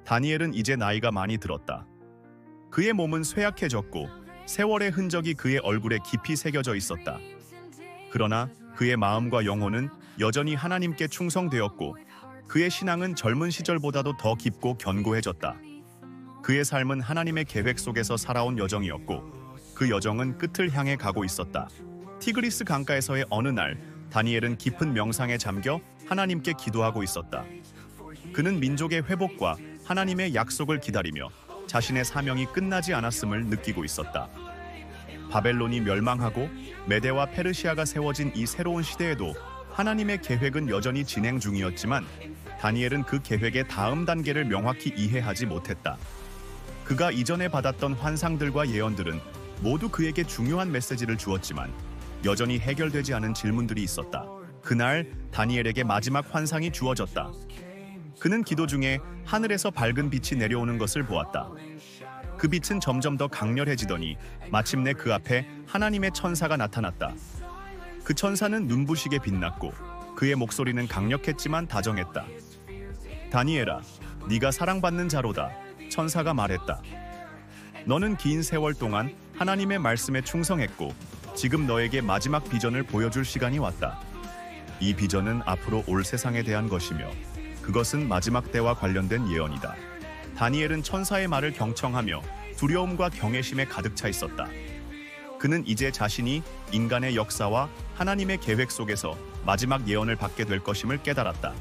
다니엘은 이제 나이가 많이 들었다. 그의 몸은 쇠약해졌고 세월의 흔적이 그의 얼굴에 깊이 새겨져 있었다. 그러나 그의 마음과 영혼은 여전히 하나님께 충성되었고 그의 신앙은 젊은 시절보다도 더 깊고 견고해졌다. 그의 삶은 하나님의 계획 속에서 살아온 여정이었고 그 여정은 끝을 향해 가고 있었다. 티그리스 강가에서의 어느 날 다니엘은 깊은 명상에 잠겨 하나님께 기도하고 있었다. 그는 민족의 회복과 하나님의 약속을 기다리며 자신의 사명이 끝나지 않았음을 느끼고 있었다. 바벨론이 멸망하고 메데와 페르시아가 세워진 이 새로운 시대에도 하나님의 계획은 여전히 진행 중이었지만 다니엘은 그 계획의 다음 단계를 명확히 이해하지 못했다. 그가 이전에 받았던 환상들과 예언들은 모두 그에게 중요한 메시지를 주었지만 여전히 해결되지 않은 질문들이 있었다. 그날 다니엘에게 마지막 환상이 주어졌다. 그는 기도 중에 하늘에서 밝은 빛이 내려오는 것을 보았다. 그 빛은 점점 더 강렬해지더니 마침내 그 앞에 하나님의 천사가 나타났다. 그 천사는 눈부시게 빛났고 그의 목소리는 강력했지만 다정했다. 다니엘아, 네가 사랑받는 자로다. 천사가 말했다. 너는 긴 세월 동안 하나님의 말씀에 충성했고 지금 너에게 마지막 비전을 보여줄 시간이 왔다. 이 비전은 앞으로 올 세상에 대한 것이며 그것은 마지막 때와 관련된 예언이다. 다니엘은 천사의 말을 경청하며 두려움과 경외심에 가득 차 있었다. 그는 이제 자신이 인간의 역사와 하나님의 계획 속에서 마지막 예언을 받게 될 것임을 깨달았다.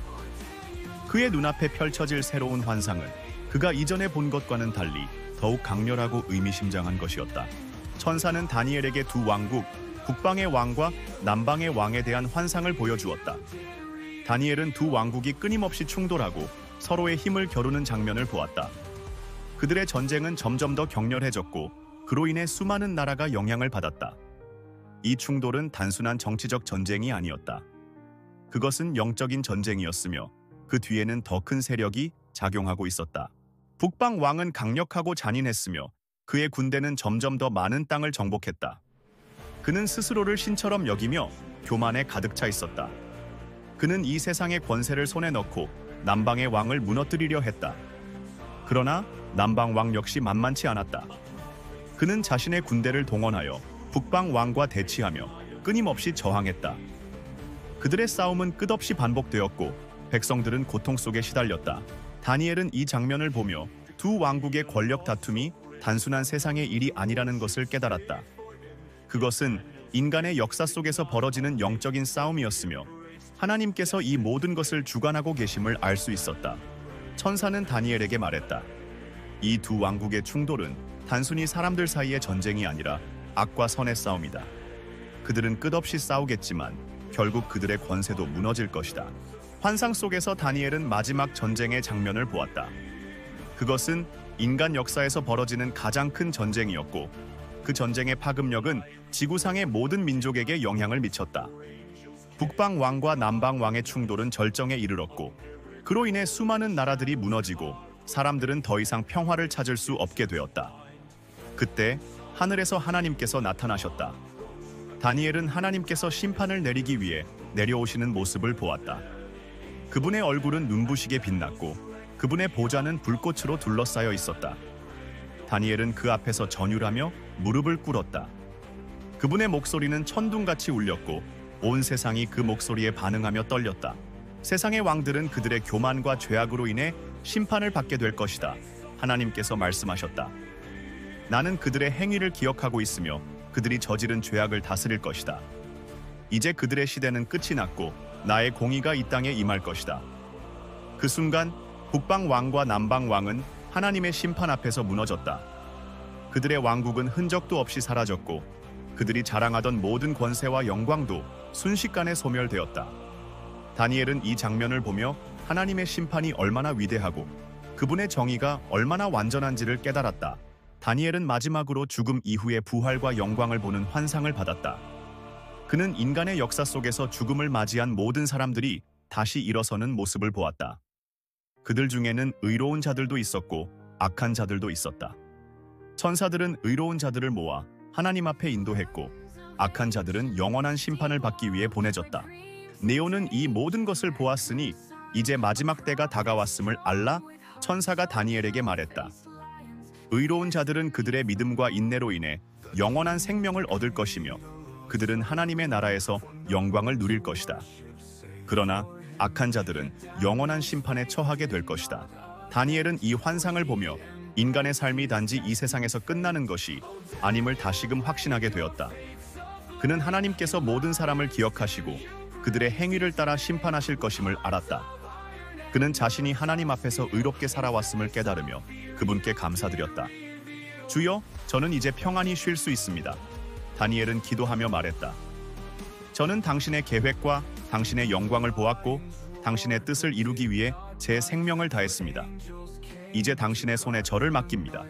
그의 눈앞에 펼쳐질 새로운 환상은 그가 이전에 본 것과는 달리 더욱 강렬하고 의미심장한 것이었다. 천사는 다니엘에게 두 왕국, 북방의 왕과 남방의 왕에 대한 환상을 보여주었다. 다니엘은 두 왕국이 끊임없이 충돌하고 서로의 힘을 겨루는 장면을 보았다. 그들의 전쟁은 점점 더 격렬해졌고 그로 인해 수많은 나라가 영향을 받았다. 이 충돌은 단순한 정치적 전쟁이 아니었다. 그것은 영적인 전쟁이었으며 그 뒤에는 더 큰 세력이 작용하고 있었다. 북방 왕은 강력하고 잔인했으며 그의 군대는 점점 더 많은 땅을 정복했다. 그는 스스로를 신처럼 여기며 교만에 가득 차 있었다. 그는 이 세상의 권세를 손에 넣고 남방의 왕을 무너뜨리려 했다. 그러나 남방 왕 역시 만만치 않았다. 그는 자신의 군대를 동원하여 북방 왕과 대치하며 끊임없이 저항했다. 그들의 싸움은 끝없이 반복되었고 백성들은 고통 속에 시달렸다. 다니엘은 이 장면을 보며 두 왕국의 권력 다툼이 단순한 세상의 일이 아니라는 것을 깨달았다. 그것은 인간의 역사 속에서 벌어지는 영적인 싸움이었으며 하나님께서 이 모든 것을 주관하고 계심을 알 수 있었다. 천사는 다니엘에게 말했다. 이 두 왕국의 충돌은 단순히 사람들 사이의 전쟁이 아니라 악과 선의 싸움이다. 그들은 끝없이 싸우겠지만 결국 그들의 권세도 무너질 것이다. 환상 속에서 다니엘은 마지막 전쟁의 장면을 보았다. 그것은 인간 역사에서 벌어지는 가장 큰 전쟁이었고 그 전쟁의 파급력은 지구상의 모든 민족에게 영향을 미쳤다. 북방 왕과 남방 왕의 충돌은 절정에 이르렀고 그로 인해 수많은 나라들이 무너지고 사람들은 더 이상 평화를 찾을 수 없게 되었다. 그때 하늘에서 하나님께서 나타나셨다. 다니엘은 하나님께서 심판을 내리기 위해 내려오시는 모습을 보았다. 그분의 얼굴은 눈부시게 빛났고 그분의 보좌는 불꽃으로 둘러싸여 있었다. 다니엘은 그 앞에서 전율하며 무릎을 꿇었다. 그분의 목소리는 천둥같이 울렸고 온 세상이 그 목소리에 반응하며 떨렸다. 세상의 왕들은 그들의 교만과 죄악으로 인해 심판을 받게 될 것이다. 하나님께서 말씀하셨다. 나는 그들의 행위를 기억하고 있으며 그들이 저지른 죄악을 다스릴 것이다. 이제 그들의 시대는 끝이 났고 나의 공의가 이 땅에 임할 것이다. 그 순간 북방 왕과 남방 왕은 하나님의 심판 앞에서 무너졌다. 그들의 왕국은 흔적도 없이 사라졌고 그들이 자랑하던 모든 권세와 영광도 순식간에 소멸되었다. 다니엘은 이 장면을 보며 하나님의 심판이 얼마나 위대하고 그분의 정의가 얼마나 완전한지를 깨달았다. 다니엘은 마지막으로 죽음 이후의 부활과 영광을 보는 환상을 받았다. 그는 인간의 역사 속에서 죽음을 맞이한 모든 사람들이 다시 일어서는 모습을 보았다. 그들 중에는 의로운 자들도 있었고 악한 자들도 있었다. 천사들은 의로운 자들을 모아 하나님 앞에 인도했고 악한 자들은 영원한 심판을 받기 위해 보내졌다. 네오는 이 모든 것을 보았으니 이제 마지막 때가 다가왔음을 알라 천사가 다니엘에게 말했다. 의로운 자들은 그들의 믿음과 인내로 인해 영원한 생명을 얻을 것이며 그들은 하나님의 나라에서 영광을 누릴 것이다. 그러나 악한 자들은 영원한 심판에 처하게 될 것이다. 다니엘은 이 환상을 보며 인간의 삶이 단지 이 세상에서 끝나는 것이 아님을 다시금 확신하게 되었다. 그는 하나님께서 모든 사람을 기억하시고 그들의 행위를 따라 심판하실 것임을 알았다. 그는 자신이 하나님 앞에서 의롭게 살아왔음을 깨달으며 그분께 감사드렸다. 주여, 저는 이제 평안히 쉴 수 있습니다. 다니엘은 기도하며 말했다. 저는 당신의 계획과 당신의 영광을 보았고 당신의 뜻을 이루기 위해 제 생명을 다했습니다. 이제 당신의 손에 저를 맡깁니다.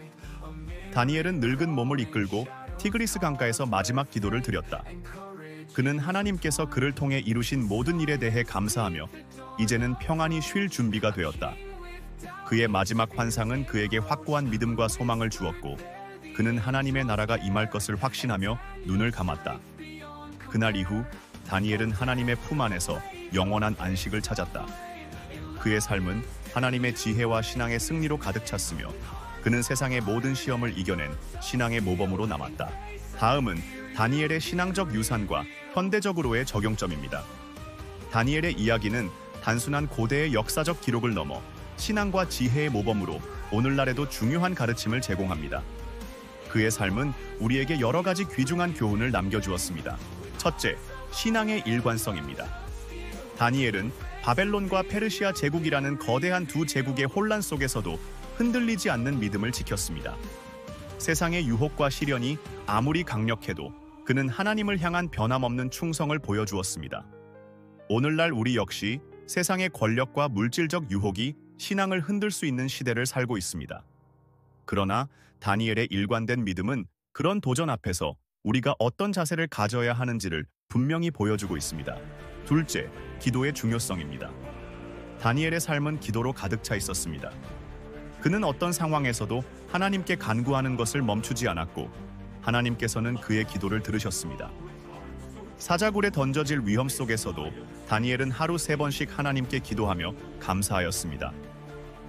다니엘은 늙은 몸을 이끌고 티그리스 강가에서 마지막 기도를 드렸다. 그는 하나님께서 그를 통해 이루신 모든 일에 대해 감사하며 이제는 평안히 쉴 준비가 되었다. 그의 마지막 환상은 그에게 확고한 믿음과 소망을 주었고 그는 하나님의 나라가 임할 것을 확신하며 눈을 감았다. 그날 이후 다니엘은 하나님의 품 안에서 영원한 안식을 찾았다. 그의 삶은 하나님의 지혜와 신앙의 승리로 가득 찼으며 그는 세상의 모든 시험을 이겨낸 신앙의 모범으로 남았다. 다음은 다니엘의 신앙적 유산과 현대적으로의 적용점입니다. 다니엘의 이야기는 단순한 고대의 역사적 기록을 넘어 신앙과 지혜의 모범으로 오늘날에도 중요한 가르침을 제공합니다. 그의 삶은 우리에게 여러 가지 귀중한 교훈을 남겨주었습니다. 첫째, 신앙의 일관성입니다. 다니엘은 바벨론과 페르시아 제국이라는 거대한 두 제국의 혼란 속에서도 흔들리지 않는 믿음을 지켰습니다. 세상의 유혹과 시련이 아무리 강력해도 그는 하나님을 향한 변함없는 충성을 보여주었습니다. 오늘날 우리 역시 세상의 권력과 물질적 유혹이 신앙을 흔들 수 있는 시대를 살고 있습니다. 그러나 다니엘의 일관된 믿음은 그런 도전 앞에서 우리가 어떤 자세를 가져야 하는지를 분명히 보여주고 있습니다. 둘째, 기도의 중요성입니다. 다니엘의 삶은 기도로 가득 차 있었습니다. 그는 어떤 상황에서도 하나님께 간구하는 것을 멈추지 않았고 하나님께서는 그의 기도를 들으셨습니다. 사자굴에 던져질 위험 속에서도 다니엘은 하루 3번씩 하나님께 기도하며 감사하였습니다.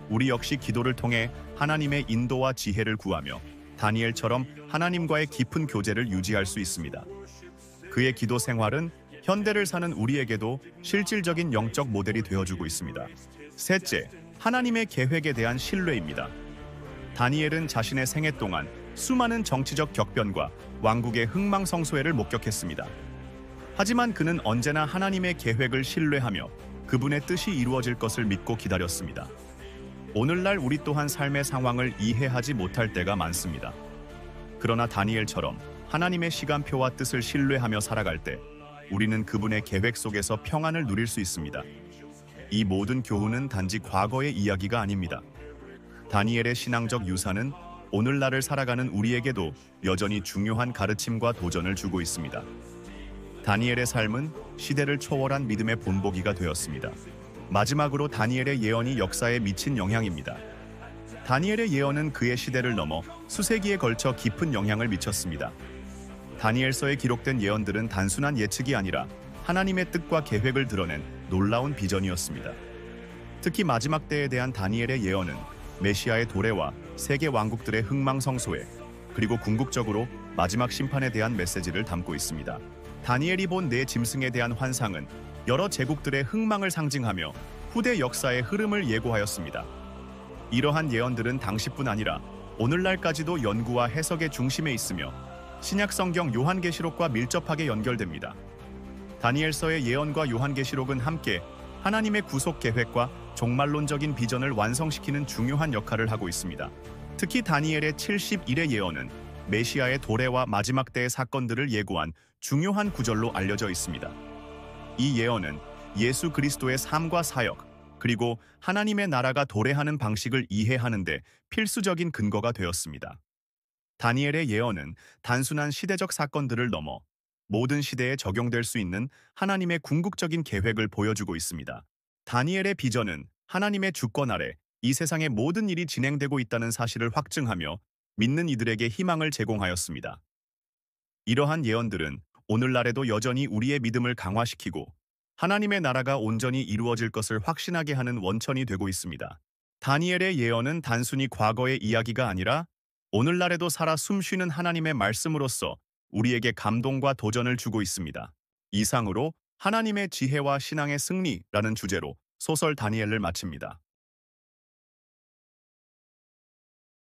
우리 역시 기도를 통해 하나님의 인도와 지혜를 구하며 다니엘처럼 하나님과의 깊은 교제를 유지할 수 있습니다. 그의 기도 생활은 현대를 사는 우리에게도 실질적인 영적 모델이 되어주고 있습니다. 셋째, 하나님의 계획에 대한 신뢰입니다. 다니엘은 자신의 생애 동안 수많은 정치적 격변과 왕국의 흥망성쇠를 목격했습니다. 하지만 그는 언제나 하나님의 계획을 신뢰하며 그분의 뜻이 이루어질 것을 믿고 기다렸습니다. 오늘날 우리 또한 삶의 상황을 이해하지 못할 때가 많습니다. 그러나 다니엘처럼 하나님의 시간표와 뜻을 신뢰하며 살아갈 때 우리는 그분의 계획 속에서 평안을 누릴 수 있습니다. 이 모든 교훈은 단지 과거의 이야기가 아닙니다. 다니엘의 신앙적 유산은 오늘날을 살아가는 우리에게도 여전히 중요한 가르침과 도전을 주고 있습니다. 다니엘의 삶은 시대를 초월한 믿음의 본보기가 되었습니다. 마지막으로 다니엘의 예언이 역사에 미친 영향입니다. 다니엘의 예언은 그의 시대를 넘어 수세기에 걸쳐 깊은 영향을 미쳤습니다. 다니엘서에 기록된 예언들은 단순한 예측이 아니라 하나님의 뜻과 계획을 드러낸 놀라운 비전이었습니다. 특히 마지막 때에 대한 다니엘의 예언은 메시아의 도래와 세계 왕국들의 흥망성쇠, 그리고 궁극적으로 마지막 심판에 대한 메시지를 담고 있습니다. 다니엘이 본 네 짐승에 대한 환상은 여러 제국들의 흥망을 상징하며 후대 역사의 흐름을 예고하였습니다. 이러한 예언들은 당시뿐 아니라 오늘날까지도 연구와 해석의 중심에 있으며 신약 성경 요한계시록과 밀접하게 연결됩니다. 다니엘서의 예언과 요한계시록은 함께 하나님의 구속 계획과 종말론적인 비전을 완성시키는 중요한 역할을 하고 있습니다. 특히 다니엘의 70일의 예언은 메시아의 도래와 마지막 때의 사건들을 예고한 중요한 구절로 알려져 있습니다. 이 예언은 예수 그리스도의 삶과 사역, 그리고 하나님의 나라가 도래하는 방식을 이해하는 데 필수적인 근거가 되었습니다. 다니엘의 예언은 단순한 시대적 사건들을 넘어 모든 시대에 적용될 수 있는 하나님의 궁극적인 계획을 보여주고 있습니다. 다니엘의 비전은 하나님의 주권 아래 이 세상의 모든 일이 진행되고 있다는 사실을 확증하며 믿는 이들에게 희망을 제공하였습니다. 이러한 예언들은 오늘날에도 여전히 우리의 믿음을 강화시키고 하나님의 나라가 온전히 이루어질 것을 확신하게 하는 원천이 되고 있습니다. 다니엘의 예언은 단순히 과거의 이야기가 아니라 오늘날에도 살아 숨쉬는 하나님의 말씀으로서 우리에게 감동과 도전을 주고 있습니다. 이상으로 하나님의 지혜와 신앙의 승리라는 주제로 소설 다니엘을 마칩니다.